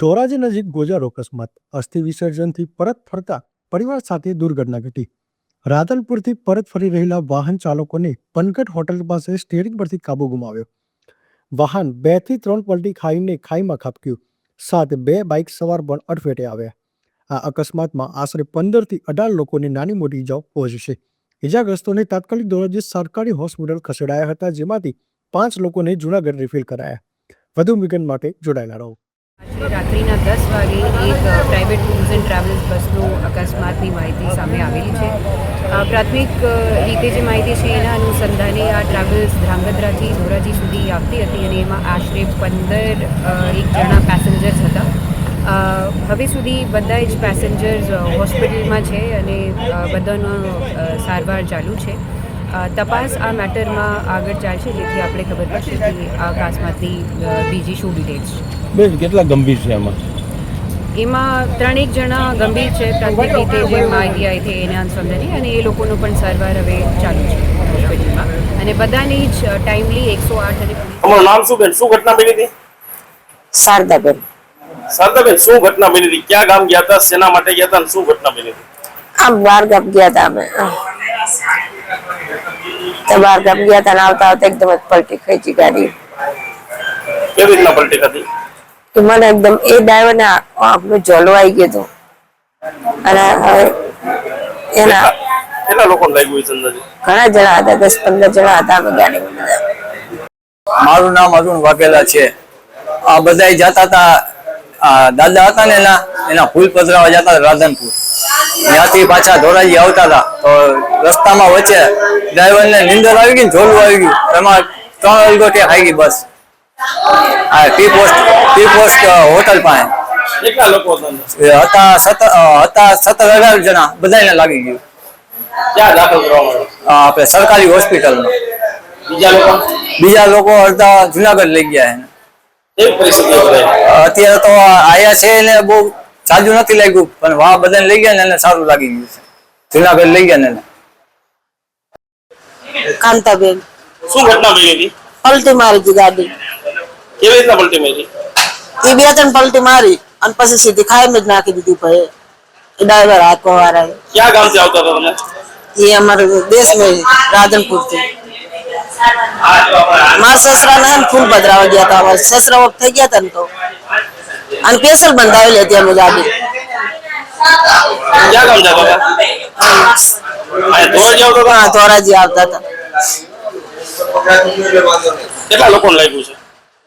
ધોરાજી નજીક ગોજારો અકસ્માત, અસ્થિ વિસર્જનથી પરત ફરતા પરિવાર સાથે દુર્ઘટના ઘટી. રાધનપુરથી પરત ફરી રહેલા વાહન ચાલકોને પનગઢ હોટલ પાસે સ્ટીયરિંગ પરથી કાબુ ગુમાવ્યો. વાહન 2 થી 3 પલટી ખાઈને ખાઈમાં ખાબક્યું. સાથે 2 બાઇક સવાર પણ અડફેટે આવ્યા. આ અકસ્માતમાં આશરે 15 થી 18 લોકોને નાની મોટી ઇજાઓ પહોંચી છે. ઇજાગ્રસ્તોને તાત્કાલિક ધોરાજી સરકારી હોસ્પિટલ ખસેડાયા હતા, જેમાંથી 5 લોકોને જૂનાગઢ રિફર કરાયા. વધુ વિગત માટે જોડાયેલા રહો. રાત્રિના 10 વાગે એક પ્રાઇવેટ ટૂર્સ એન્ડ ટ્રાવેલ્સ બસનો અકસ્માતની માહિતી સામે આવેલી છે. પ્રાથમિક રીતે જે માહિતી છે એના અનુસંધાને આ ટ્રાવેલ્સ ધ્રાંગધ્રાથી ધોરાજી સુધી આવતી હતી અને એમાં આશરે 15 જણા પેસેન્જર્સ હતા. હવે સુધી બધા જ પેસેન્જર્સ હોસ્પિટલમાં છે અને બધાનો સારવાર ચાલુ છે. તપાસ આ મેટરમાં આગળ ચાલશે, જેથી આપણે ખબર પડશે કે આ અકસ્માતની બીજી શું ડિટેલ્સ છે. બેન, કેટલા ગંભીર છે એમાં? એમાં 3 જણા ગંભીર છે. પ્રાથમિક રીતે જે માહિતી આવી હતી એના અનુસંધાને, અને એ લોકોનો પણ સારવાર હવે ચાલુ છે હોસ્પિટલમાં, અને બધાની જ ટાઈમલી 108 અને તમારું નામ શું બેન? શું ઘટના બની હતી? શારદાબેન. શારદાબેન, શું ઘટના બની હતી? ક્યાં ગામ ગયા હતા, શેના માટે ગયા હતા, શું ઘટના બની હતી? આમ બહાર ગામ ગયા હતા અમે. તો બહાર ગામ ગયા હતા ને આવતા આવતા એકદમ જ પલટી ખેંચી ગાડી. કેવી રીતના પલટી ખાધી? તો મને એકદમ એ ડ્રાઈવર ને આપણું જલવાઈ ગયું હતું. અને એના કેટલા લોકોને લાગ્યું છે અંદાજે? ઘણા જણા હતા, 10-15 જણા હતા અમે ગાડીમાં. મારું નામ અરુણ વાઘેલા છે. આ બધા જતા હતા, દાદા હતા ને એના ફૂલ પધરાવા જતા રાધનપુર. ત્યાંથી પાછા ધોરાજી આવતા હતા તો રસ્તામાં વચ્ચે ડ્રાઈવરને નીંદર આવી ગઈ, ઝોલું આવી ગયું. એમાં 3 અલગોટિયા ખાઈ ગઈ બસ. આ ટી પોસ્ટ હોટલ પાસે કેટલા લોકો હતા? 17-18 જણા. બધાને લાગી ગયું. ક્યાં દાખલ કરવામાં આવ્યા? આપણે સરકારી હોસ્પિટલમાં. બીજા લોકો અડધા જુનાગઢ લઈ ગયા. કેવી પરિસ્થિતિ અત્યારે તો આયા છે ને બહુ સાજુ નથી લાગ્યું, પણ વાહ બધાને લઈ ગયા ને એને સારું લાગી ગયું છે. જુનાગઢ લઈ ગયા ને. કાંતાબેન. શું ઘટના બની હતી? પલટી મારી હતી ગાડી. કેવી રીતના પલટી મારી? એ 2-3 પલટી મારી અને પછી સીધી ખાઈમાં જ નાખી દીધી. ભાઈ એ ડ્રાઈવર હાથો વાળા. ક્યાં ગામથી આવતા હતા તમે? એ અમારે દેશમાં રાધનપુર થી. મારા સસરા ને ફૂલ પધરાવા ગયા હતા. અમારે સસરા વખત થઈ ગયા હતા ને તો, અને સ્પેશલ બંધાવેલી હતી અમે ગાડી. ક્યાં ગામ જતા હતા? ધોરાજી આવતા હતા. કેટલા લોકોને લાગ્યું છે?